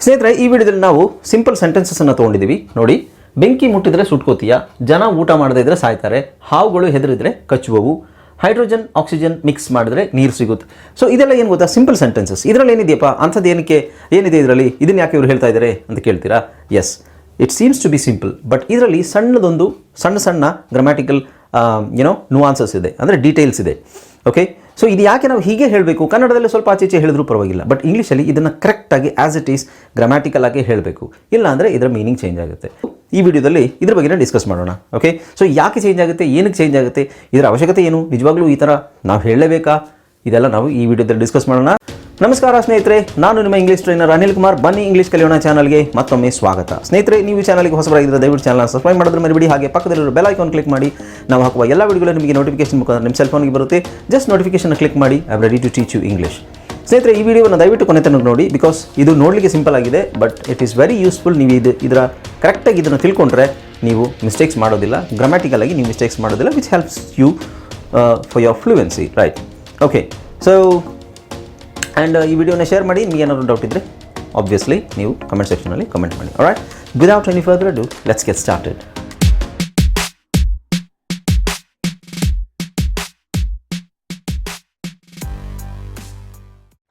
ಸ್ನೇಹಿತರೆ, ಈ ವಿಡಿಯೋದಲ್ಲಿ ನಾವು ಸಿಂಪಲ್ ಸೆಂಟೆನ್ಸಸ್ ಅನ್ನು ತಗೊಂಡಿದ್ದೀವಿ. ನೋಡಿ, ಬೆಂಕಿ ಮುಟ್ಟಿದ್ರೆ ಸುಟ್ಕೋತೀಯ, ಜನ ಊಟ ಮಾಡದೇ ಇದ್ರೆ ಸಾಯ್ತಾರೆ, ಹಾವುಗಳು ಹೆದರಿದ್ರೆ ಕಚ್ಚುವವು, ಹೈಡ್ರೋಜನ್ ಆಕ್ಸಿಜನ್ ಮಿಕ್ಸ್ ಮಾಡಿದ್ರೆ ನೀರು ಸಿಗುತ್ತೆ. ಸೊ ಇದೆಲ್ಲ ಏನು ಗೊತ್ತಾ, ಸಿಂಪಲ್ ಸೆಂಟೆನ್ಸಸ್. ಇದರಲ್ಲಿ ಏನಿದೆಯಪ್ಪ ಅಂಥದ್ದು, ಏನಿದೆ ಇದರಲ್ಲಿ, ಇದನ್ನು ಯಾಕೆ ಇವರು ಹೇಳ್ತಾ ಇದ್ದಾರೆ ಅಂತ ಕೇಳ್ತೀರಾ? Yes, it seems to be simple, but ಇದರಲ್ಲಿ ಸಣ್ಣ ಗ್ರಾಮ್ಯಾಟಿಕಲ್ ನುವಾನ್ಸಸ್ ಇದೆ, ಅಂದರೆ ಡೀಟೇಲ್ಸ್ ಇದೆ. ಓಕೆ, ಸೊ ಇದು ಯಾಕೆ ನಾವು ಹೀಗೆ ಹೇಳಬೇಕು? ಕನ್ನಡದಲ್ಲಿ ಸ್ವಲ್ಪ ಆಚೆ ಹೇಳಿದ್ರೂ ಪರವಾಗಿಲ್ಲ, ಬಟ್ ಇಂಗ್ಲೀಷಲ್ಲಿ ಇದನ್ನು ಕರೆಕ್ಟಾಗಿ ಆ್ಯಸ್ ಇಟ್ ಈಸ್ ಗ್ರಾಮ್ಯಾಟಿಕಲ್ ಆಗಿ ಹೇಳಬೇಕು, ಇಲ್ಲ ಅಂದರೆ ಇದರ ಮೀನಿಂಗ್ ಚೇಂಜ್ ಆಗುತ್ತೆ. ಈ ವಿಡಿಯೋದಲ್ಲಿ ಇದ್ರ ಬಗ್ಗೆ ಡಿಸ್ಕಸ್ ಮಾಡೋಣ. ಓಕೆ, ಸೊ ಯಾಕೆ ಚೇಂಜ್ ಆಗುತ್ತೆ, ಏನಕ್ಕೆ ಚೇಂಜ್ ಆಗುತ್ತೆ, ಇದರ ಅವಶ್ಯಕತೆ ಏನು, ನಿಜವಾಗ್ಲೂ ಈ ಥರ ನಾವು ಹೇಳಲೇಬೇಕಾ, ಇದೆಲ್ಲ ನಾವು ಈ ವಿಡಿಯೋದಲ್ಲಿ ಡಿಸ್ಕಸ್ ಮಾಡೋಣ. ನಮಸ್ಕಾರ ಸ್ನೇಹಿತರೆ, ನಾನು ನಿಮ್ಮ ಇಂಗ್ಲೀಷ್ ಟ್ರೈನರ್ ಅನಿಲ್ ಕುಮಾರ್. ಬನ್ನಿ ಇಂಗ್ಲೀಷ್ ಕಲಿಯೋಣ ಚಾನಲ್ಗೆ ಮತ್ತೊಮ್ಮೆ ಸ್ವಾಗತ. ಸ್ನೇಹಿತರೆ, ನೀವು ಚಾನಲ್ಗೆ ಹೊಸಬರಾಗಿದ್ದರೆ ದಯವಿಟ್ಟು ಚಾನಲ್ನ ಸಬ್ಸ್ಕ್ರೈಬ್ ಮಾಡಿದ್ರೆ ಮರಿಬೇಡಿ. ಹಾಗೆ ಪಕ್ಕದಲ್ಲಿರೋ ಬೆಲ್ ಐಕಾನ್ ಕ್ಲಿಕ್ ಮಾಡಿ. ನಾವು ಹಾಕುವ ಎಲ್ಲ ವಿಡಿಯೋಗಳು ನಿಮಗೆ ನೋಟಿಫಿಕೇಶನ್ ಮುಖಾಂತರ ನಿಮ್ಮ ಸೆಲ್ ಫೋನ್ಗೆ ಬರುತ್ತೆ. ಜಸ್ಟ್ ನೋಟಿಫಿಕೇಶನ್ ಕ್ಲಿಕ್ ಮಾಡಿ. I am ready to teach you English. ಸ್ನೇಹಿತರೆ, ಈ ವಿಡಿಯೋವನ್ನು ದಯವಿಟ್ಟು ಕೊನೆ ತನಕ ನೋಡಿ, ಬಿಕಾಸ್ ಇದು ನೋಡಲಿಕ್ಕೆ ಸಿಂಪಲ್ ಆಗಿದೆ, but it is very useful. ನೀವು ಇದರ ಕರೆಕ್ಟಾಗಿ ಇದನ್ನು ತಿಳ್ಕೊಂಡ್ರೆ ನೀವು ಮಿಸ್ಟೇಕ್ಸ್ ಮಾಡೋದಿಲ್ಲ, ಗ್ರಾಮ್ಯಾಟಿಕಲ್ ಆಗಿ ನೀವು ಮಿಸ್ಟೇಕ್ಸ್ ಮಾಡೋದಿಲ್ಲ, which helps you for your fluency, right? Okay, so and ಈ ವಿಡಿಯೋನ ಶೇರ್ ಮಾಡಿ. ನಿಮಗೆ ಏನಾದರೂ ಡೌಟ್ ಇದ್ದರೆ ಆಬ್ವಿಯಸ್ಲಿ ನೀವು ಕಮೆಂಟ್ ಸೆಕ್ಷನಲ್ಲಿ ಕಮೆಂಟ್ ಮಾಡಿ. All right, without any further do, let's get started.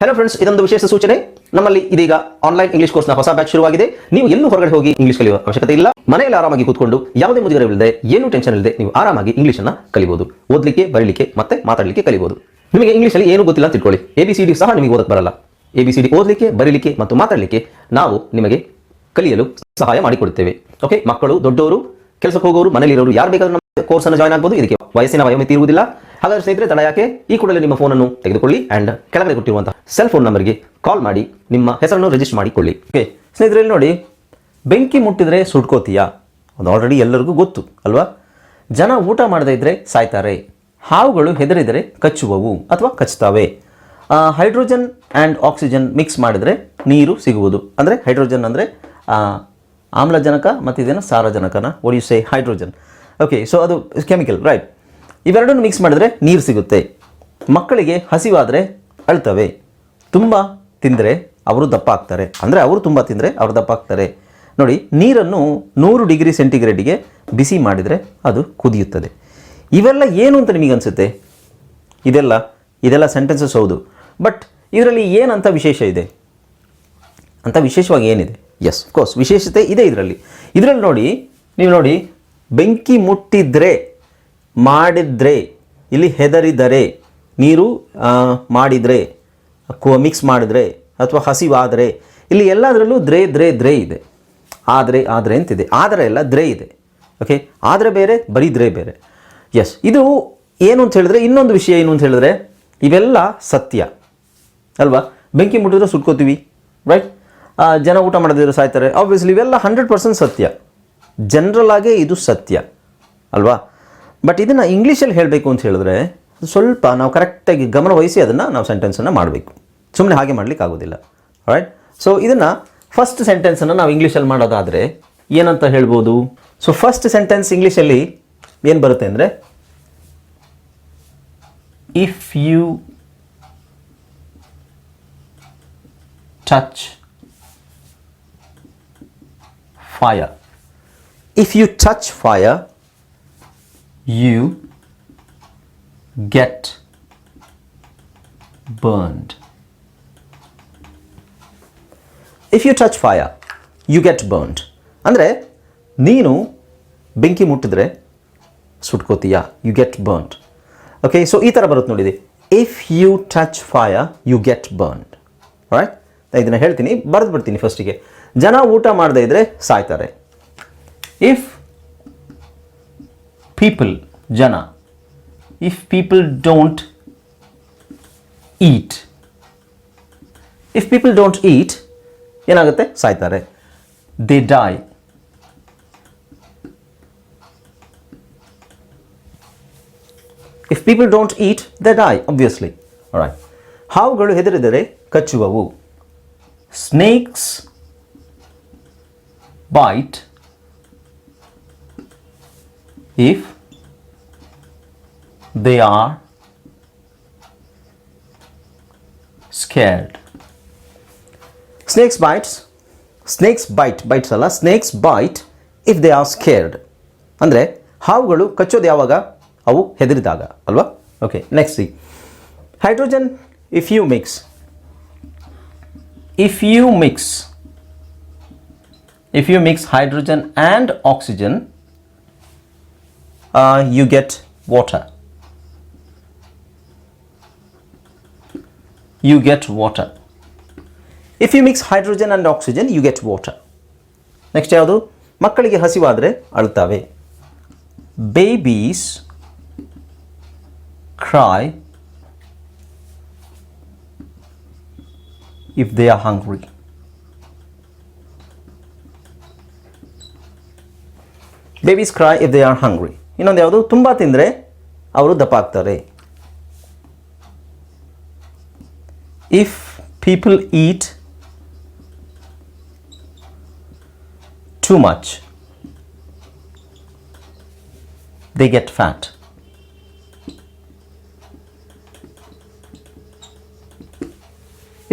Hello friends, ಇದೊಂದು ವಿಶೇಷ ಸೂಚನೆ. ನಮ್ಮಲ್ಲಿ ಇದೀಗ ಆನ್ಲೈನ್ ಇಂಗ್ಲಿಷ್ ಕೋರ್ಸ್ನ ಹೊಸ ಬ್ಯಾಚ್ ಶುರುವಾಗಿದೆ. ನೀವು ಎಲ್ಲೂ ಹೊರಗಡೆ ಹೋಗಿ ಇಂಗ್ಲಿಷ್ ಕಲಿಯುವ ಅವಶ್ಯಕತೆ ಇಲ್ಲ. ಮನೆಯಲ್ಲಿ ಆರಾಮಾಗಿ ಕೂತ್ಕೊಂಡು ಯಾವುದೇ ಮುಜುಗರವಿಲ್ಲದೆ, ಏನೂ ಟೆನ್ಷನ್ ಇಲ್ಲದೆ ನೀವು ಆರಾಮಾಗಿ ಇಂಗ್ಲಿಷನ್ನು ಕಲಿಬಹುದು. ಓದಲಿಕ್ಕೆ, ಬರೀಲಿಕ್ಕೆ ಮತ್ತೆ ಮಾತಾಡಲಿಕ್ಕೆ ಕಲಿಬಹುದು. ನಿಮಗೆ ಇಂಗ್ಲೀಷಲ್ಲಿ ಏನು ಗೊತ್ತಿಲ್ಲ ತಿಳ್ಕೊಳ್ಳಿ, ABCD ಸಹ ನಿಮಗೆ ಓದಕ್ಕೆ ಬರಲ್ಲ. ABCD ಓದಲಿಕ್ಕೆ, ಬರೀಲಿಕ್ಕೆ ಮತ್ತು ಮಾತಾಡಲಿಕ್ಕೆ ನಾವು ನಿಮಗೆ ಕಲಿಯಲು ಸಹಾಯ ಮಾಡಿಕೊಡುತ್ತೇವೆ. ಓಕೆ, ಮಕ್ಕಳು, ದೊಡ್ಡವರು, ಕೆಲಸಕ್ಕೆ ಹೋಗೋರು, ಮನೆಯಲ್ಲಿರೋರು ಯಾರು ಬೇಕಾದರೂ ನಮ್ಮ ಕೋರ್ಸನ್ನು ಜಾಯ್ನ್ ಆಗ್ಬೋದು. ಇದಕ್ಕೆ ವಯಸ್ಸಿನ ವಯೋಮಿತಿ ಇರುವುದಿಲ್ಲ. ಹಾಗಾದರೆ ಸ್ನೇಹಿತರೆ, ತಡ ಯಾಕೆ, ಈ ಕೂಡಲೇ ನಿಮ್ಮ ಫೋನನ್ನು ತೆಗೆದುಕೊಳ್ಳಿ ಆ್ಯಂಡ್ ಕೆಳಗಡೆ ಕೊಟ್ಟಿರುವಂತಹ ಸೆಲ್ ಫೋನ್ ನಂಬರ್ಗೆ ಕಾಲ್ ಮಾಡಿ ನಿಮ್ಮ ಹೆಸರನ್ನು ರಿಜಿಸ್ಟರ್ ಮಾಡಿಕೊಳ್ಳಿ. ಓಕೆ ಸ್ನೇಹಿತರೆ, ನೋಡಿ, ಬೆಂಕಿ ಮುಟ್ಟಿದ್ರೆ ಸುಟ್ಕೋತೀಯಾ, ಅದು ಆಲ್ರೆಡಿ ಎಲ್ಲರಿಗೂ ಗೊತ್ತು ಅಲ್ವಾ? ಜನ ಊಟ ಮಾಡದೇ ಇದ್ದರೆ ಸಾಯ್ತಾರೆ, ಹಾವುಗಳು ಹೆದರಿದರೆ ಕಚ್ಚುವವು ಅಥವಾ ಕಚ್ತವೆ, ಹೈಡ್ರೋಜನ್ ಆ್ಯಂಡ್ ಆಕ್ಸಿಜನ್ ಮಿಕ್ಸ್ ಮಾಡಿದರೆ ನೀರು ಸಿಗುವುದು. ಅಂದರೆ ಹೈಡ್ರೋಜನ್ ಅಂದರೆ ಆಮ್ಲಜನಕ ಮತ್ತು ಇದೇನು ಸಾರಜನಕನ, ಒಡಿಸೆ ಹೈಡ್ರೋಜನ್. ಓಕೆ, ಸೊ ಅದು ಕೆಮಿಕಲ್, ರೈಟ್? ಇವೆರಡನ್ನು ಮಿಕ್ಸ್ ಮಾಡಿದರೆ ನೀರು ಸಿಗುತ್ತೆ. ಮಕ್ಕಳಿಗೆ ಹಸಿವಾದರೆ ಅಳ್ತವೆ, ತುಂಬ ತಿಂದರೆ ಅವರು ದಪ್ಪ ಆಗ್ತಾರೆ. ಅಂದರೆ ಅವರು ತುಂಬ ತಿಂದರೆ ಅವರು ದಪ್ಪ ಆಗ್ತಾರೆ. ನೋಡಿ, ನೀರನ್ನು 100 ಡಿಗ್ರಿ ಸೆಂಟಿಗ್ರೇಡಿಗೆ ಬಿಸಿ ಮಾಡಿದರೆ ಅದು ಕುದಿಯುತ್ತದೆ. ಇವೆಲ್ಲ ಏನು ಅಂತ ನಿಮಗೆ ಅನಿಸುತ್ತೆ? ಇದೆಲ್ಲ ಸೆಂಟೆನ್ಸಸ್ ಹೌದು, ಬಟ್ ಇದರಲ್ಲಿ ಏನಂತ ವಿಶೇಷ ಇದೆ ಅಂತ, ವಿಶೇಷವಾಗಿ ಏನಿದೆ? ಎಸ್, ಕೋರ್ಸ್ ವಿಶೇಷತೆ ಇದೆ ಇದರಲ್ಲಿ. ನೋಡಿ, ನೀವು ನೋಡಿ, ಬೆಂಕಿ ಮುಟ್ಟಿದ್ರೆ, ಮಾಡಿದ್ರೆ, ಇಲ್ಲಿ ಹೆದರಿದರೆ, ನೀರು ಮಾಡಿದರೆ, ಮಿಕ್ಸ್ ಮಾಡಿದರೆ ಅಥವಾ ಹಸಿವಾದರೆ, ಇಲ್ಲಿ ಎಲ್ಲದರಲ್ಲೂ ದ್ರೆ ಇದೆ. ಆದರೆ ಅಂತಿದೆ, ಆದರೆ ಎಲ್ಲ ದ್ರೆ ಇದೆ. ಓಕೆ, ಆದರೆ ಬೇರೆ, ಬರೀ ದ್ರೆ ಬೇರೆ. ಎಸ್, ಇದು ಏನು ಅಂತ ಹೇಳಿದ್ರೆ, ಇನ್ನೊಂದು ವಿಷಯ ಏನು ಅಂತ ಹೇಳಿದ್ರೆ, ಇವೆಲ್ಲ ಸತ್ಯ ಅಲ್ವಾ? ಬೆಂಕಿ ಮುಟ್ಟಿದ್ರೆ ಸುಟ್ಕೋತೀವಿ, ರೈಟ್? ಜನ ಊಟ ಮಾಡದಿದ್ರೆ ಸಾಯ್ತಾರೆ, ಆಬ್ವಿಯಸ್ಲಿ ಇವೆಲ್ಲ 100% ಸತ್ಯ. ಜನರಲ್ ಆಗೇ ಇದು ಸತ್ಯ ಅಲ್ವಾ? ಬಟ್ ಇದನ್ನು ಇಂಗ್ಲೀಷಲ್ಲಿ ಹೇಳಬೇಕು ಅಂತ ಹೇಳಿದ್ರೆ ಸ್ವಲ್ಪ ನಾವು ಕರೆಕ್ಟಾಗಿ ಗಮನ ವಹಿಸಿ ಅದನ್ನು ನಾವು ಸೆಂಟೆನ್ಸನ್ನು ಮಾಡಬೇಕು. ಸುಮ್ಮನೆ ಹಾಗೆ ಮಾಡಲಿಕ್ಕೆ ಆಗೋದಿಲ್ಲ, ರೈಟ್? ಸೊ ಇದನ್ನು ಫಸ್ಟ್ ಸೆಂಟೆನ್ಸನ್ನು ನಾವು ಇಂಗ್ಲೀಷಲ್ಲಿ ಮಾಡೋದಾದರೆ ಏನಂತ ಹೇಳ್ಬೋದು? ಸೊ ಫಸ್ಟ್ ಸೆಂಟೆನ್ಸ್ ಇಂಗ್ಲೀಷಲ್ಲಿ ಏನು ಬರುತ್ತೆ ಅಂದರೆ, if you touch fire, if you touch fire you get burned. If you touch fire you get burned ಅಂದರೆ ನೀನು ಬೆಂಕಿ ಮುಟ್ಟಿದ್ರೆ ಸುಟ್ಕೋತೀಯಾ, you get burned. Okay, so ಈ ಥರ ಬರುತ್ತೆ ನೋಡಿದೆ, if you touch fire you get burned, right? ಇದನ್ನು ಹೇಳ್ತೀನಿ, ಬರೆದು ಬಿಡ್ತೀನಿ ಫಸ್ಟಿಗೆ. ಜನ ಊಟ ಮಾಡದೇ ಇದ್ದರೆ ಸಾಯ್ತಾರೆ. ಇಫ್ ಪೀಪಲ್, ಜನ, if people don't eat, if people don't eat ಏನಾಗುತ್ತೆ? ಸಾಯ್ತಾರೆ. They die. If people don't eat, they die, obviously. All right. ಹಾವುಗಳು ಹೆದರಿದರೆ ಕಚ್ಚುವವು. Snakes bite if they are scared. Snakes bites snakes bites ಅಲ್ಲ, snakes bite if they are scared. ಅಂದರೆ ಹಾವುಗಳು ಕಚ್ಚೋದು ಯಾವಾಗ? ಅವು ಹೆದರಿದಾಗ ಅಲ್ವಾ? Okay, next C. Hydrogen if you mix hydrogen and oxygen, you get water. If you mix hydrogen and oxygen, you get water. Next ಯಾವುದು? ಮಕ್ಕಳಿಗೆ ಹಸಿವಾದರೆ ಅಳ್ತಾವೆ. Babies cry if they are hungry. Babies cry if they are hungry. ಇನ್ನೊಂದು ಯಾವುದು? ತುಂಬ ತಿಂದರೆ ಅವರು ದಪ್ಪ ಆಗ್ತಾರೆ. If people eat too much, they get fat.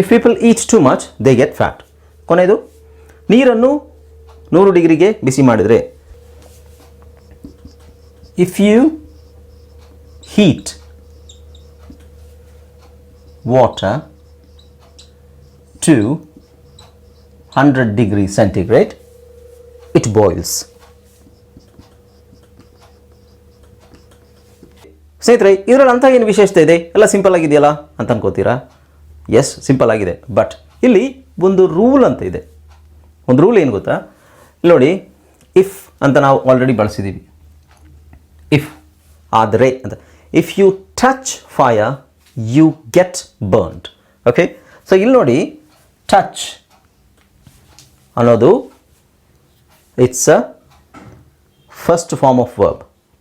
If people eat too much, they get fat. ಕೊನೆಯದು, ನೀರನ್ನು 100 ಡಿಗ್ರಿಗೆ ಬಿಸಿ ಮಾಡಿದರೆ, if you heat water to 100 degrees centigrade, it boils. ಸ್ನೇಹಿತರೆ, ಇದರಲ್ಲಿ ಅಂತ ಏನು ವಿಶೇಷತೆ ಇದೆ? ಎಲ್ಲ ಸಿಂಪಲ್ ಆಗಿದೆಯಲ್ಲ ಅಂತ ಅನ್ಕೋತೀರಾ? ಎಸ್, ಸಿಂಪಲ್ ಆಗಿದೆ. ಬಟ್ ಇಲ್ಲಿ ಒಂದು ರೂಲ್ ಅಂತ ಇದೆ. ಒಂದು ರೂಲ್ ಏನು ಗೊತ್ತಾ? ಇಲ್ಲಿ ನೋಡಿ, ಇಫ್ ಅಂತ ನಾವು ಆಲ್ರೆಡಿ ಬಳಸಿದ್ದೀವಿ. ಇಫ್ ಆದರೆ ಅಂತ. If you touch fire you get burned. Okay, so ಇಲ್ಲಿ ನೋಡಿ, ಟಚ್ ಅನ್ನೋದು it's a first form of verb.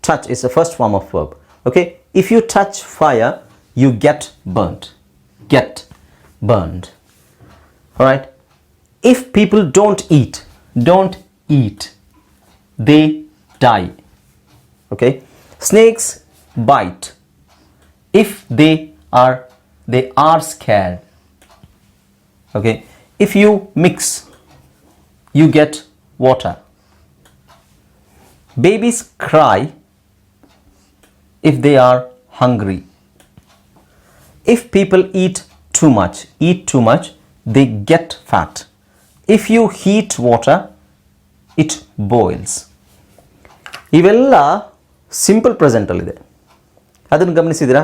Touch is a first form of verb. Okay, if you touch fire you get burned. Alright, if people don't eat, they die. Okay, snakes bite if they are scared. Okay, if you mix, you get water. Babies cry if they are hungry. If people eat too much, they get fat. If you heat water, it boils. ಇವೆಲ್ಲ simple ಪ್ರೆಸೆಂಟಲ್ಲಿದೆ. ಅದನ್ನು ಗಮನಿಸಿದಿರಾ?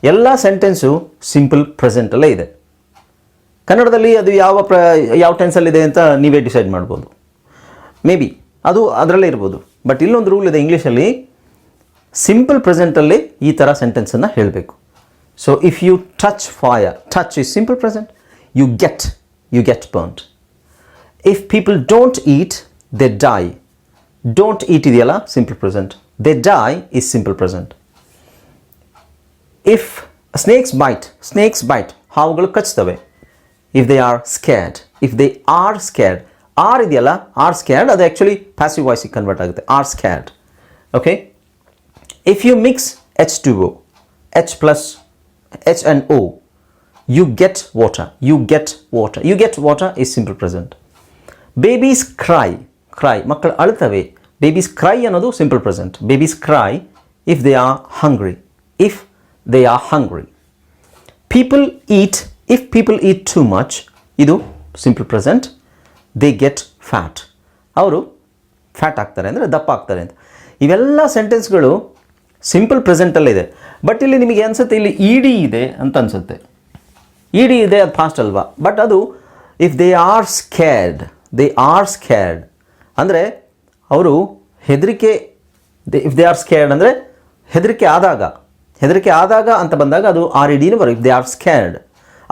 ಎಲ್ಲ sentence simple ಪ್ರೆಸೆಂಟಲ್ಲೇ ಇದೆ. ಕನ್ನಡದಲ್ಲಿ ಅದು ಯಾವ ಟೆನ್ಸಲ್ಲಿದೆ ಅಂತ ನೀವೇ decide ಮಾಡ್ಬೋದು. ಮೇ ಬಿ ಅದು ಅದರಲ್ಲೇ ಇರ್ಬೋದು. ಬಟ್ ಇಲ್ಲೊಂದು ರೂಲ್ ಇದೆ ಇಂಗ್ಲೀಷಲ್ಲಿ, ಸಿಂಪಲ್ ಪ್ರೆಸೆಂಟಲ್ಲಿ ಈ ಥರ ಸೆಂಟೆನ್ಸನ್ನು ಹೇಳಬೇಕು. So if you touch fire, touch is simple present, you get burnt. If people don't eat, they die. Don't eat ಇದೆಯಲ್ಲ simple present. They die is simple present. If snakes bite, ಹಾವುಗಳು ಕಚ್ಚುತ್ತವೆ. If they are scared, are ಇದೆಯಲ್ಲ, are scared, ಅದು actually passive voice convert ಆಗುತ್ತೆ. are scared. Okay, if you mix H2O, H and O, you get water. You get water is simple present. Babies cry, ಮಕ್ಕಳು ಅಳ್ತವೆ. Babies cry ಅನ್ನೋದು simple present. Babies cry if they are hungry. People eat, if people eat too much, ಇದು simple present. They get fat. ಅವರು fat ಆಗ್ತಾರೆ, ಅಂದರೆ ದಪ್ಪ ಆಗ್ತಾರೆ ಅಂತ. ಇವೆಲ್ಲ ಸೆಂಟೆನ್ಸ್ಗಳು ಸಿಂಪಲ್ ಪ್ರೆಸೆಂಟಲ್ಲಿದೆ. ಬಟ್ ಇಲ್ಲಿ ನಿಮಗೆ ಅನಿಸುತ್ತೆ ಇಲ್ಲಿ ಇ ಡಿ ಇದೆ ಅಂತ ಅನಿಸುತ್ತೆ. ಇ ಡಿ ಇದೆ, ಅದು ಫಾಸ್ಟ್ ಅಲ್ವಾ? ಬಟ್ ಅದು ಇಫ್ ದೇ ಆರ್ ಸ್ಕ್ಯಾರ್ಡ್ ಅಂದರೆ ಅವರು ಹೆದರಿಕೆ, ಇಫ್ ದೇ ಆರ್ ಸ್ಕ್ಯಾರ್ಡ್ ಅಂದರೆ ಹೆದರಿಕೆ ಆದಾಗ ಅಂತ ಬಂದಾಗ ಅದು ಆರ್ ಇ ಡಿನೇ ಬರೋ. ಇಫ್ ದೇ ಆರ್ ಸ್ಕ್ಯಾರ್ಡ್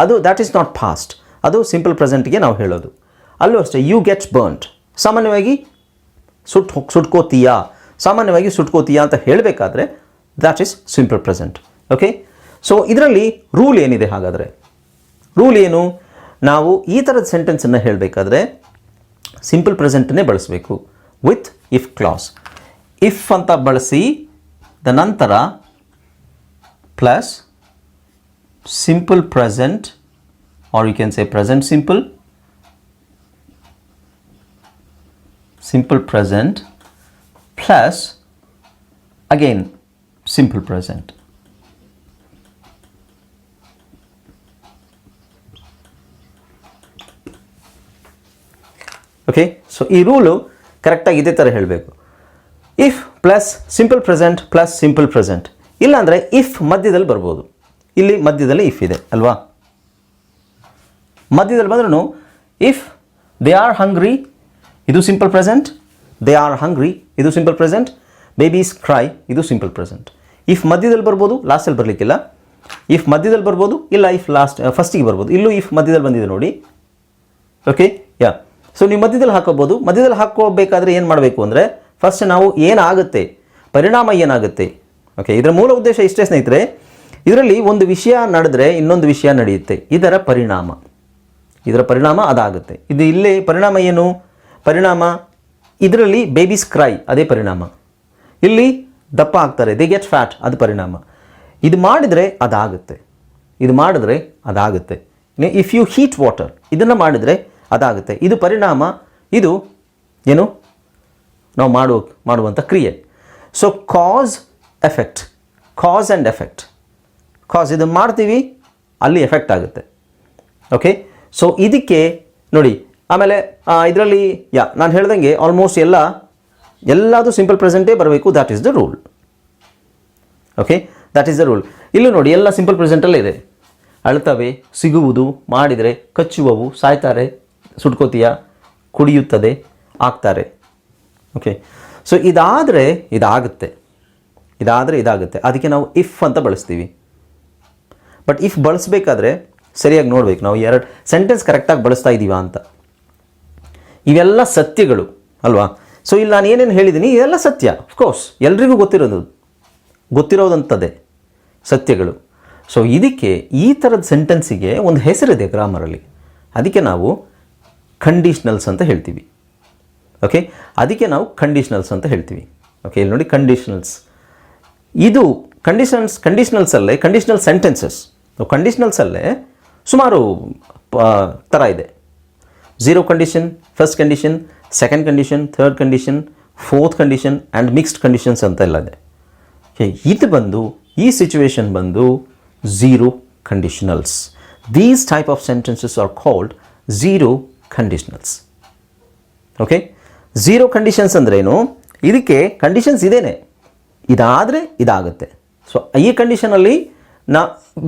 ಅದು ದ್ಯಾಟ್ ಈಸ್ ನಾಟ್ ಫಾಸ್ಟ್, ಅದು ಸಿಂಪಲ್ ಪ್ರೆಸೆಂಟ್ಗೆ ನಾವು ಹೇಳೋದು. ಅಲ್ಲೂ ಅಷ್ಟೇ, ಯು ಗೆಟ್ ಬರ್ನ್ಡ್ ಸಾಮಾನ್ಯವಾಗಿ ಸುಟ್ಕೋತೀಯಾ ಅಂತ ಹೇಳಬೇಕಾದ್ರೆ that is simple present. Okay, so ಇದರಲ್ಲಿ ರೂಲ್ ಏನಿದೆ? ಹಾಗಾದರೆ ರೂಲ್ ಏನು? ನಾವು ಈ ಥರದ ಸೆಂಟೆನ್ಸನ್ನು ಹೇಳಬೇಕಾದ್ರೆ ಸಿಂಪಲ್ ಪ್ರೆಸೆಂಟನ್ನೇ ಬಳಸಬೇಕು ವಿತ್ ಇಫ್ ಕ್ಲಾಸ್. ಇಫ್ ಅಂತ ಬಳಸಿ ದ ನಂತರ plus simple present, or you can say present simple, simple present plus again simple present. Okay, so ಈ ರೂಲು ಕರೆಕ್ಟಾಗಿ ಇದೇ ಥರ ಹೇಳಬೇಕು. If plus simple present plus simple present, ಇಲ್ಲಾಂದರೆ ಇಫ್ ಮಧ್ಯದಲ್ಲಿ ಬರ್ಬೋದು. ಇಲ್ಲಿ ಮಧ್ಯದಲ್ಲಿ ಇಫ್ ಇದೆ ಅಲ್ವಾ, ಮಧ್ಯದಲ್ಲಿ ಬಂದ್ರೂ ಇಫ್ ದೇ ಆರ್ ಹಂಗ್ರಿ ಇದು ಸಿಂಪಲ್ ಪ್ರೆಸೆಂಟ್, ದೇ ಆರ್ ಹಂಗ್ರಿ ಇದು ಸಿಂಪಲ್ ಪ್ರೆಸೆಂಟ್, ಬೇಬೀಸ್ ಕ್ರೈ ಇದು ಸಿಂಪಲ್ ಪ್ರೆಸೆಂಟ್. ಇಫ್ ಮಧ್ಯದಲ್ಲಿ ಬರ್ಬೋದು, ಲಾಸ್ಟಲ್ಲಿ ಬರಲಿಕ್ಕಿಲ್ಲ. ಇಫ್ ಮಧ್ಯದಲ್ಲಿ ಬರ್ಬೋದು, ಇಲ್ಲ ಇಫ್ ಫಸ್ಟಿಗೆ ಬರ್ಬೋದು. ಇಲ್ಲೂ ಇಫ್ ಮಧ್ಯದಲ್ಲಿ ಬಂದಿದೆ ನೋಡಿ. ಓಕೆ, ಯಾ, ಸೊ ನೀವು ಮಧ್ಯದಲ್ಲಿ ಹಾಕೋಬೋದು. ಮಧ್ಯದಲ್ಲಿ ಹಾಕೋಬೇಕಾದ್ರೆ ಏನು ಮಾಡಬೇಕು ಅಂದರೆ ಫಸ್ಟ್ ನಾವು ಏನಾಗುತ್ತೆ, ಪರಿಣಾಮ ಏನಾಗುತ್ತೆ. ಓಕೆ, ಇದರ ಮೂಲ ಉದ್ದೇಶ ಇಷ್ಟೇ ಸ್ನೇಹಿತರೆ, ಇದರಲ್ಲಿ ಒಂದು ವಿಷಯ ನಡೆದ್ರೆ ಇನ್ನೊಂದು ವಿಷಯ ನಡೆಯುತ್ತೆ, ಇದರ ಪರಿಣಾಮ ಅದಾಗುತ್ತೆ. ಇದು ಇಲ್ಲಿ ಪರಿಣಾಮ ಏನು, ಪರಿಣಾಮ ಇದರಲ್ಲಿ ಬೇಬೀಸ್ ಕ್ರೈ ಅದೇ ಪರಿಣಾಮ, ಇಲ್ಲಿ ದಪ್ಪ ಆಗ್ತಾರೆ ದೇ ಗೆಟ್ ಫ್ಯಾಟ್ ಅದು ಪರಿಣಾಮ. ಇದು ಮಾಡಿದರೆ ಅದಾಗುತ್ತೆ, ಇದು ಮಾಡಿದ್ರೆ ಅದಾಗುತ್ತೆ. ಇಫ್ ಯು ಹೀಟ್ ವಾಟರ್ ಇದನ್ನು ಮಾಡಿದರೆ ಅದಾಗುತ್ತೆ, ಇದು ಪರಿಣಾಮ, ಇದು ಏನು ನಾವು ಮಾಡುವಂಥ ಕ್ರಿಯೆ. So cause effect, cause and effect. Cause ಇದು ಮಾಡ್ತೀವಿ, ಅಲ್ಲಿ ಎಫೆಕ್ಟ್ ಆಗುತ್ತೆ. ಓಕೆ, ಸೊ ಇದಕ್ಕೆ ನೋಡಿ. ಆಮೇಲೆ ಇದರಲ್ಲಿ ನಾನು ಹೇಳ್ದಂಗೆ ಆಲ್ಮೋಸ್ಟ್ ಎಲ್ಲದು ಸಿಂಪಲ್ ಪ್ರೆಸೆಂಟೇ ಬರಬೇಕು. That is the rule. Okay, that is the rule. ಇಲ್ಲೂ ನೋಡಿ ಎಲ್ಲ ಸಿಂಪಲ್ ಪ್ರೆಸೆಂಟಲ್ಲೇ ಇದೆ. ಅಳ್ತವೆ, ಸಿಗುವುದು, ಮಾಡಿದರೆ, ಕಚ್ಚುವವು, ಸಾಯ್ತಾರೆ, ಸುಟ್ಕೋತೀಯ, ಕುಡಿಯುತ್ತದೆ, ಆಗ್ತಾರೆ. ಓಕೆ, ಸೊ ಇದಾದರೆ ಇದಾಗುತ್ತೆ, ಅದಕ್ಕೆ ನಾವು ಇಫ್ ಅಂತ ಬಳಸ್ತೀವಿ. ಬಟ್ ಇಫ್ ಬಳಸಬೇಕಾದ್ರೆ ಸರಿಯಾಗಿ ನೋಡ್ಬೇಕು ನಾವು ಎರಡು ಸೆಂಟೆನ್ಸ್ ಕರೆಕ್ಟಾಗಿ ಬಳಸ್ತಾ ಇದ್ದೀವಾ ಅಂತ. ಇವೆಲ್ಲ ಸತ್ಯಗಳು ಅಲ್ವಾ. ಸೊ ಇಲ್ಲಿ ನಾನು ಏನೇನು ಹೇಳಿದ್ದೀನಿ ಇದೆಲ್ಲ ಸತ್ಯ, ಅಫ್ಕೋರ್ಸ್ ಎಲ್ರಿಗೂ ಗೊತ್ತಿರೋದಂಥದ್ದೇ ಸತ್ಯಗಳು. ಸೊ ಇದಕ್ಕೆ ಈ ಥರದ ಸೆಂಟೆನ್ಸಿಗೆ ಒಂದು ಹೆಸರಿದೆ ಗ್ರಾಮರಲ್ಲಿ, ಅದಕ್ಕೆ ನಾವು ಕಂಡೀಷ್ನಲ್ಸ್ ಅಂತ ಹೇಳ್ತೀವಿ. ಓಕೆ, ಅದಕ್ಕೆ ನಾವು ಕಂಡೀಷ್ನಲ್ಸ್ ಅಂತ ಹೇಳ್ತೀವಿ. ಓಕೆ, ಇಲ್ಲಿ ನೋಡಿ ಕಂಡೀಷ್ನಲ್ಸ್. ಇದು ಕಂಡೀಷ್ನಲ್ಸಲ್ಲೇ ಕಂಡೀಷ್ನಲ್ ಸೆಂಟೆನ್ಸಸ್, ಕಂಡೀಷ್ನಲ್ಸಲ್ಲೇ ಸುಮಾರು ಥರ ಇದೆ. Zero condition, first condition, second condition, third condition, fourth condition and mixed conditions ಅಂತ ಎಲ್ಲ ಇದೆ. ಇದು ಬಂದು ಈ ಸಿಚುವೇಶನ್ ಬಂದು zero conditionals. These type of sentences are called zero conditionals. Okay, zero conditions ಅಂದ್ರೇನು, ಇದಕ್ಕೆ ಕಂಡೀಷನ್ಸ್ ಇದೇನೆ, ಇದಾದರೆ ಇದಾಗುತ್ತೆ. ಸೊ ಈ ಕಂಡೀಷನಲ್ಲಿ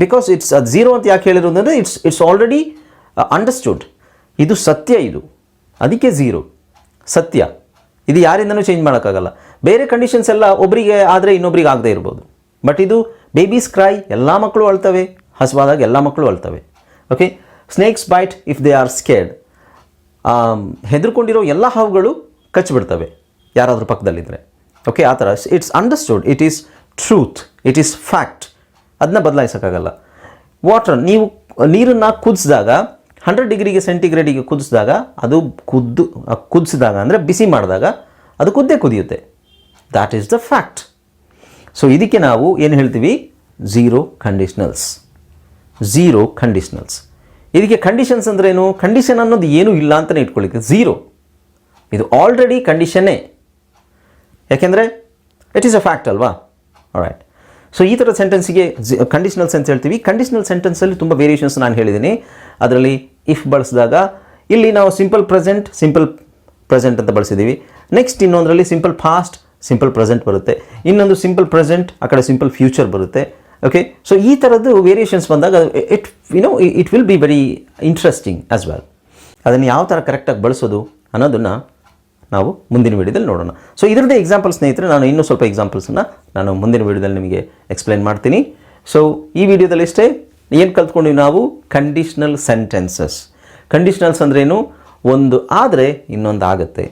ಬಿಕಾಸ್ ಇಟ್ಸ್ ಝೀರೋ ಅಂತ ಯಾಕೆ ಹೇಳಿರೋದು ಅಂದರೆ ಇಟ್ಸ್ ಆಲ್ರೆಡಿ ಅಂಡರ್ಸ್ಟುಡ್, ಇದು ಸತ್ಯ, ಇದು ಅದಕ್ಕೆ ಝೀರೋ ಸತ್ಯ. ಇದು ಯಾರಿಂದನೂ ಚೇಂಜ್ ಮಾಡೋಕ್ಕಾಗಲ್ಲ. ಬೇರೆ ಕಂಡೀಷನ್ಸ್ ಎಲ್ಲ ಒಬ್ಬರಿಗೆ ಆದರೆ ಇನ್ನೊಬ್ರಿಗೆ ಆಗದೆ ಇರ್ಬೋದು. ಬಟ್ ಇದು ಬೇಬೀಸ್ ಕ್ರೈ, ಎಲ್ಲ ಮಕ್ಕಳು ಅಳ್ತವೆ, ಹಸುವಾದಾಗ ಎಲ್ಲ ಮಕ್ಕಳು ಅಳ್ತವೆ. Okay, snakes bite if they are scared, ಹೆದರ್ಕೊಂಡಿರೋ ಎಲ್ಲ ಹಾವುಗಳು ಕಚ್ಚಿಬಿಡ್ತವೆ ಯಾರಾದರೂ ಪಕ್ಕದಲ್ಲಿದ್ದರೆ. ಓಕೆ, ಆ ಥರ it's understood, it is truth, it is fact, ಅದನ್ನ ಬದಲಾಯಿಸೋಕ್ಕಾಗಲ್ಲ. ವಾಟರ್, ನೀವು ನೀರನ್ನು ಕುದಿಸಿದಾಗ 100 ಡಿಗ್ರಿಗೆ ಸೆಂಟಿಗ್ರೇಡಿಗೆ ಕುದಿಸಿದಾಗ ಅದು ಕುದಿಸಿದಾಗ ಅಂದರೆ ಬಿಸಿ ಮಾಡಿದಾಗ ಅದು ಕುದಿಯುತ್ತೆ. That is the fact. So ಇದಕ್ಕೆ ನಾವು ಏನು ಹೇಳ್ತೀವಿ, ಝೀರೋ ಕಂಡೀಷ್ನಲ್ಸ್. ಇದಕ್ಕೆ ಕಂಡೀಷನ್ಸ್ ಅಂದ್ರೇನು, ಕಂಡೀಷನ್ ಅನ್ನೋದು ಏನೂ ಇಲ್ಲ ಅಂತಲೇ ಇಟ್ಕೊಳ್ಳಿಕ್ಕೆ. ಝೀರೋ ಇದು ಆಲ್ರೆಡಿ ಕಂಡೀಷನ್ನೇ, ಯಾಕೆಂದರೆ ಇಟ್ ಈಸ್ ಅ ಫ್ಯಾಕ್ಟ್ ಅಲ್ವಾ. ರೈಟ್. ಸೊ ಈ ಥರದ ಸೆಂಟೆನ್ಸಿಗೆ ಕಂಡೀಷನಲ್ಸ್ ಅಂತ ಹೇಳ್ತೀವಿ. ಕಂಡೀಷನಲ್ ಸೆಂಟೆನ್ಸಲ್ಲಿ ತುಂಬ ವೇರಿಯೇಷನ್ಸ್ ನಾನು ಹೇಳಿದ್ದೀನಿ. ಅದರಲ್ಲಿ ಇಫ್ ಬಳಸಿದಾಗ ಇಲ್ಲಿ ನಾವು ಸಿಂಪಲ್ ಪ್ರೆಸೆಂಟ್ ಅಂತ ಬಳಸಿದ್ದೀವಿ. ನೆಕ್ಸ್ಟ್ ಇನ್ನೊಂದರಲ್ಲಿ ಸಿಂಪಲ್ ಪಾಸ್ಟ್, ಸಿಂಪಲ್ ಪ್ರೆಸೆಂಟ್ ಬರುತ್ತೆ. ಇನ್ನೊಂದು ಸಿಂಪಲ್ ಪ್ರೆಸೆಂಟ್, ಆ ಕಡೆ ಸಿಂಪಲ್ ಫ್ಯೂಚರ್ ಬರುತ್ತೆ. ಓಕೆ, ಸೊ ಈ ಥರದ್ದು ವೇರಿಯೇಷನ್ಸ್ ಬಂದಾಗ it will be very interesting as well. ಅದನ್ನು ಯಾವ ಥರ ಕರೆಕ್ಟಾಗಿ ಬಳಸೋದು ಅನ್ನೋದನ್ನು ನಾವು ಮುಂದಿನ ವಿಡಿಯೋದಲ್ಲಿ ನೋಡೋಣ. ಸೊ ಇದರದ್ದೇ ಎಕ್ಸಾಂಪಲ್ ಸ್ನೇಹಿತರೆ, ನಾನು ಇನ್ನೂ ಸ್ವಲ್ಪ ಎಕ್ಸಾಂಪಲ್ಸನ್ನು ನಾನು ಮುಂದಿನ ವಿಡಿಯೋದಲ್ಲಿ ನಿಮಗೆ ಎಕ್ಸ್ಪ್ಲೈನ್ ಮಾಡ್ತೀನಿ. ಸೊ ಈ ವಿಡಿಯೋದಲ್ಲಿ ಇಷ್ಟೇ. ಏನು ಕಲ್ತ್ಕೊಂಡ್ವಿ ನಾವು, ಕಂಡೀಷ್ನಲ್ ಸೆಂಟೆನ್ಸಸ್. ಕಂಡೀಷ್ನಲ್ಸ್ ಅಂದ್ರೇನು, ಒಂದು ಆದರೆ ಇನ್ನೊಂದು ಆಗುತ್ತೆ,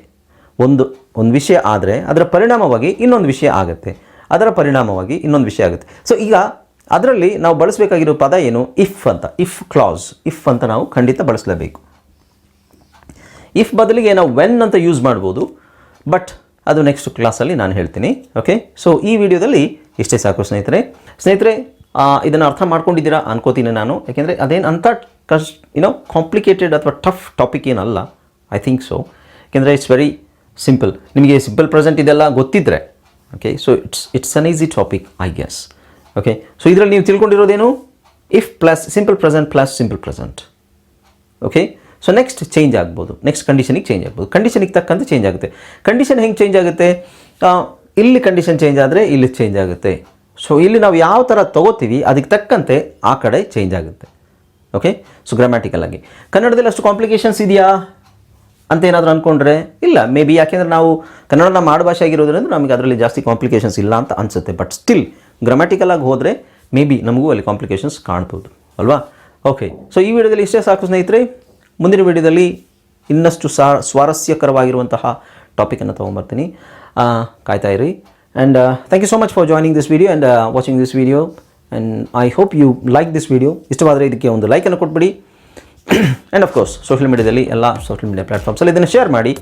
ಒಂದು ವಿಷಯ ಆದರೆ ಅದರ ಪರಿಣಾಮವಾಗಿ ಇನ್ನೊಂದು ವಿಷಯ ಆಗುತ್ತೆ, ಅದರ ಪರಿಣಾಮವಾಗಿ ಇನ್ನೊಂದು ವಿಷಯ ಆಗುತ್ತೆ. ಸೊ ಈಗ ಅದರಲ್ಲಿ ನಾವು ಬಳಸಬೇಕಾಗಿರೋ ಪದ ಏನು, ಇಫ್ ಅಂತ. ಇಫ್ ಕ್ಲಾಸ್, ಇಫ್ ಅಂತ ನಾವು ಖಂಡಿತ ಬಳಸಲೇಬೇಕು. ಇಫ್ ಬದಲಿಗೆ ನಾವು ವೆನ್ ಅಂತ ಯೂಸ್ ಮಾಡ್ಬೋದು, ಬಟ್ ಅದು ನೆಕ್ಸ್ಟ್ ಕ್ಲಾಸಲ್ಲಿ ನಾನು ಹೇಳ್ತೀನಿ. ಓಕೆ, ಸೊ ಈ ವಿಡಿಯೋದಲ್ಲಿ ಇಷ್ಟೇ ಸಾಕು ಸ್ನೇಹಿತರೆ. ಇದನ್ನು ಅರ್ಥ ಮಾಡ್ಕೊಂಡಿದ್ದೀರಾ ಅನ್ಕೋತೀನಿ ನಾನು, ಯಾಕೆಂದರೆ ಅದೇನು ಅಂಥ ಕಾಂಪ್ಲಿಕೇಟೆಡ್ ಅಥವಾ ಟಫ್ ಟಾಪಿಕ್ ಏನಲ್ಲ. ಐ ಥಿಂಕ್ ಸೊ, ಯಾಕೆಂದರೆ ಇಟ್ಸ್ ವೆರಿ ಸಿಂಪಲ್. ನಿಮಗೆ ಸಿಂಪಲ್ ಪ್ರೆಸೆಂಟ್ ಇದೆಲ್ಲ ಗೊತ್ತಿದ್ದರೆ okay, so it's an easy topic I guess. Okay, so ಇದರಲ್ಲಿ ನೀವು ತಿಳ್ಕೊಂಡಿರೋದೇನು, if plus simple present plus simple present. Okay, so next change ಆಗ್ಬೋದು, next ಕಂಡೀಷನಿಗೆ ಚೇಂಜ್ ಆಗ್ಬೋದು, ಕಂಡೀಷನಿಗೆ ತಕ್ಕಂತೆ ಚೇಂಜ್ ಆಗುತ್ತೆ. ಕಂಡೀಷನ್ ಹೆಂಗೆ ಚೇಂಜ್ ಆಗುತ್ತೆ, ಇಲ್ಲಿ ಕಂಡೀಷನ್ ಚೇಂಜ್ ಆದರೆ ಇಲ್ಲಿ ಚೇಂಜ್ ಆಗುತ್ತೆ. ಸೊ ಇಲ್ಲಿ ನಾವು ಯಾವ ಥರ ತೊಗೋತೀವಿ ಅದಕ್ಕೆ ತಕ್ಕಂತೆ ಆ ಕಡೆ ಚೇಂಜ್ ಆಗುತ್ತೆ. ಓಕೆ, ಸೊ ಗ್ರಾಮ್ಯಾಟಿಕಲ್ ಆಗಿ ಕನ್ನಡದಲ್ಲಿ ಅಷ್ಟು ಕಾಂಪ್ಲಿಕೇಶನ್ಸ್ ಇದೆಯಾ ಅಂತ ಏನಾದರೂ ಅಂದ್ಕೊಂಡ್ರೆ ಇಲ್ಲ, ಮೇ ಬಿ, ಯಾಕೆಂದರೆ ನಾವು ಕನ್ನಡ ನಮ್ಮ ಆಡುಭಾಷೆ ಆಗಿರೋದ್ರಿಂದ ನಮಗೆ ಅದರಲ್ಲಿ ಜಾಸ್ತಿ ಕಾಂಪ್ಲಿಕೇಶನ್ಸ್ ಇಲ್ಲ ಅಂತ ಅನಿಸುತ್ತೆ. ಬಟ್ ಸ್ಟಿಲ್ ಗ್ರಾಮ್ಯಾಟಿಕಲ್ ಆಗಿ ಹೋದರೆ ಮೇ ಬಿ ನಮಗೂ ಅಲ್ಲಿ ಕಾಂಪ್ಲಿಕೇಶನ್ಸ್ ಕಾಣ್ಬೋದು ಅಲ್ವಾ. ಓಕೆ, ಸೊ ಈ ವಿಡಿಯೋದಲ್ಲಿ ಇಷ್ಟೇ ಸಾಕು ಸ್ನೇಹಿತರೆ. ಮುಂದಿನ ವಿಡಿಯೋದಲ್ಲಿ ಇನ್ನಷ್ಟು ಸ್ವಾರಸ್ಯಕರವಾಗಿರುವಂತಹ ಟಾಪಿಕನ್ನು ತೊಗೊಂಬರ್ತೀನಿ, ಕಾಯ್ತಾ ಇರಿ. And thank you so much for joining this video and watching this video. And I hope you like this video. ಇಷ್ಟವಾದರೆ ಇದಕ್ಕೆ ಒಂದು ಲೈಕನ್ನು ಕೊಟ್ಬಿಡಿ. ಆ್ಯಂಡ್ ಆಫ್ಕೋರ್ಸ್ ಸೋಷಿಯಲ್ ಮೀಡಿಯಾದಲ್ಲಿ ಎಲ್ಲ ಸೋಷಿಯಲ್ ಮೀಡಿಯಾ ಪ್ಲಾಟ್ಫಾರ್ಮ್ಸಲ್ಲಿ ಇದನ್ನು ಶೇರ್ ಮಾಡಿ.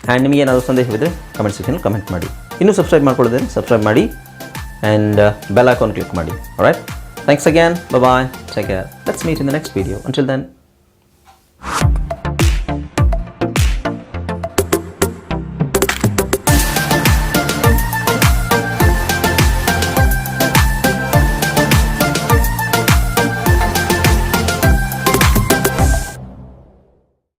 ಆ್ಯಂಡ್ ನಿಮಗೆ ಏನಾದರೂ ಸಂದೇಹವಿದ್ದರೆ ಕಮೆಂಟ್ ಸೆಕ್ಷನಲ್ಲಿ ಕಮೆಂಟ್ ಮಾಡಿ. ಇನ್ನೂ ಸಬ್ಸ್ಕ್ರೈಬ್ ಮಾಡ್ಕೊಳ್ಳೋದ್ರೆ ಸಬ್ಸ್ಕ್ರೈಬ್ ಮಾಡಿ ಆ್ಯಂಡ್ ಬೆಲ್ ಐಕಾನ್ ಕ್ಲಿಕ್ ಮಾಡಿ. Alright, thanks again, bye, take care, let's meet in the next video. Until then.